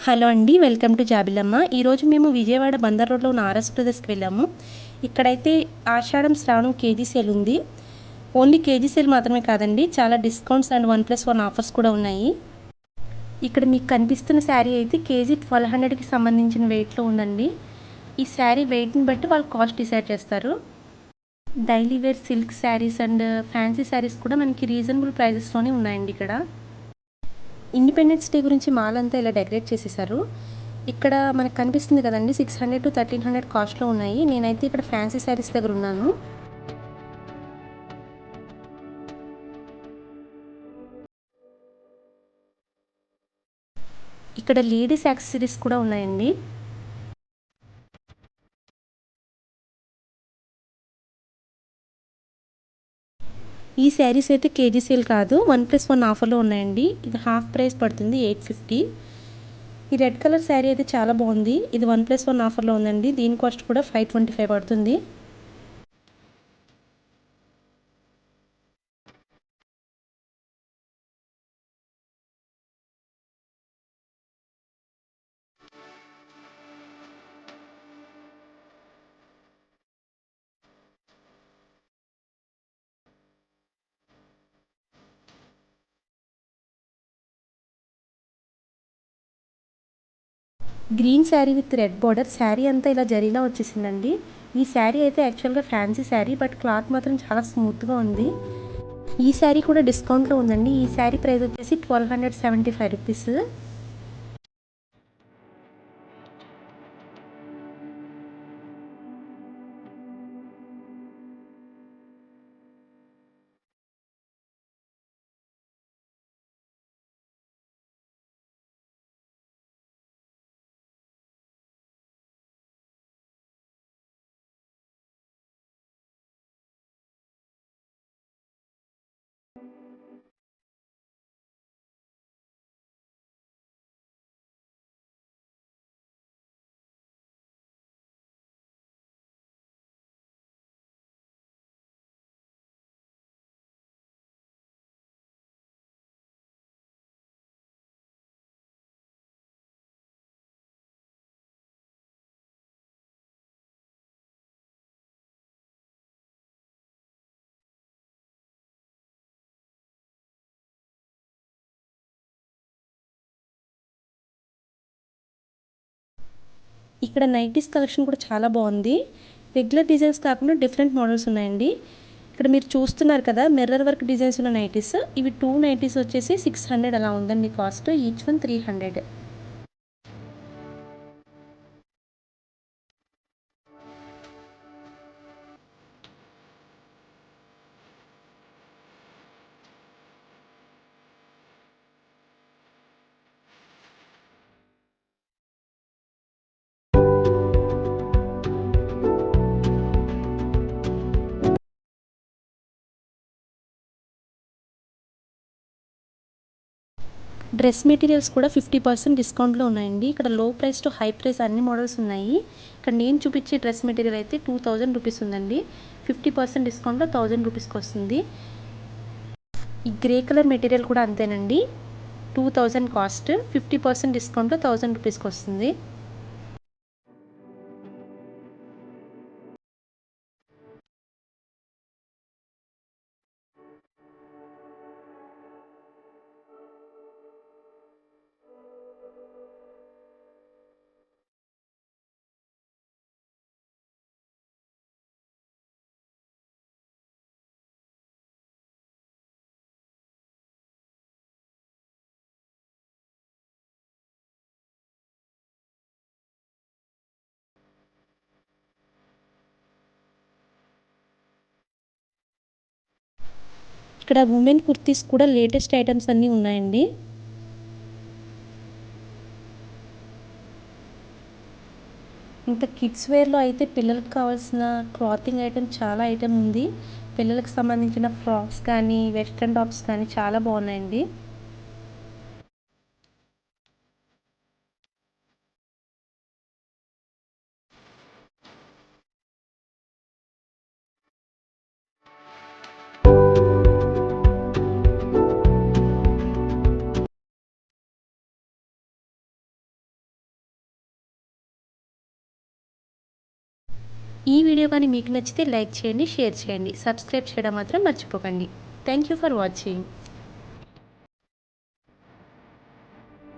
Hello అండి, welcome to జాబిలమ్మ. ఈరోజు మేము విజయవాడ బందర్ రోడ్లో ఉన్న ఆర్ఎస్ బ్రదర్స్కి వెళ్ళాము. ఇక్కడైతే ఆషాఢం శ్రావణం కేజీ సేల్ ఉంది. ఓన్లీ కేజీ సేల్ మాత్రమే కాదండి, చాలా డిస్కౌంట్స్ అండ్ 1+1 ఆఫర్స్ కూడా ఉన్నాయి. ఇక్కడ మీకు కనిపిస్తున్న శారీ అయితే కేజీ 1200కి సంబంధించిన వెయిట్లో ఉందండి. ఈ శారీ వెయిట్ని బట్టి వాళ్ళు కాస్ట్ డిసైడ్ చేస్తారు. Daily wear silk saris and fancy saris కూడా మనకి రీజనబుల్ ప్రైజెస్లోనే ఉన్నాయండి. ఇక్కడ ఇండిపెండెన్స్ డే గురించి మాల్ అంతా ఇలా డెకరేట్ చేసేసారు. ఇక్కడ మనకు కనిపిస్తుంది కదండి, 600 to 1300 కాస్ట్లో ఉన్నాయి. నేనైతే ఇక్కడ ఫ్యాన్సీ శారీస్ దగ్గర ఉన్నాను. ఇక్కడ లేడీస్ యాక్సెసరీస్ కూడా ఉన్నాయండి. ఈ శారీస్ అయితే కేజీ సేల్ కాదు, 1+1 ఆఫర్లో ఉన్నాయండి. ఇది హాఫ్ ప్రైస్ పడుతుంది, 850. ఈ రెడ్ కలర్ శారీ అయితే చాలా బాగుంది. ఇది 1+1 ఆఫర్లో ఉందండి. దీని కాస్ట్ కూడా 525 పడుతుంది. Green sari with red border, sari అంతా ఇలా జరీలా వచ్చేసిందండి. ఈ శారీ అయితే యాక్చువల్గా ఫ్యాన్సీ శారీ, బట్ క్లాత్ మాత్రం చాలా స్మూత్గా ఉంది. ఈ శారీ కూడా డిస్కౌంట్లో ఉందండి. ఈ శారీ ప్రైస్ వచ్చేసి 1275 రూపీస్. ఇక్కడ నైటీస్ కలెక్షన్ కూడా చాలా బాగుంది. రెగ్యులర్ డిజైన్స్ కాకుండా డిఫరెంట్ మోడల్స్ ఉన్నాయండి. ఇక్కడ మీరు చూస్తున్నారు కదా, మిర్రర్ వర్క్ డిజైన్స్ ఉన్న నైటీస్. ఇవి 2 నైటీస్ వచ్చేసి 600 అలా ఉందండి cost. Each one 300. Dress materials కూడా 50% డిస్కౌంట్లో ఉన్నాయండి. ఇక్కడ లో ప్రైస్ టు హై ప్రైస్ అన్ని మోడల్స్ ఉన్నాయి. ఇక్కడ నేను చూపించే డ్రెస్ మెటీరియల్ అయితే 2000 రూపీస్ ఉందండి. 50% డిస్కౌంట్లో 1000 రూపీస్కి వస్తుంది. ఈ గ్రే కలర్ మెటీరియల్ కూడా అంతేనండి, 2000 కాస్ట్. 50% డిస్కౌంట్లో 1000 రూపీస్కి వస్తుంది. ఇక్కడ ఉమెన్ కుర్తీస్ కూడా లేటెస్ట్ ఐటమ్స్ అన్నీ ఉన్నాయండి. ఇంకా కిడ్స్ వేర్లో అయితే పిల్లలకు కావాల్సిన క్లాతింగ్ ఐటమ్ చాలా ఐటమ్ ఉంది. పిల్లలకు సంబంధించిన ఫ్రాక్స్ కానీ వెస్ట్రన్ టాప్స్ కానీ చాలా బాగున్నాయండి. ఈ వీడియో కానీ మీకు నచ్చితే లైక్ చేయండి, షేర్ చేయండి, సబ్స్క్రైబ్ చేయడం మాత్రం మర్చిపోకండి. Thank you for watching.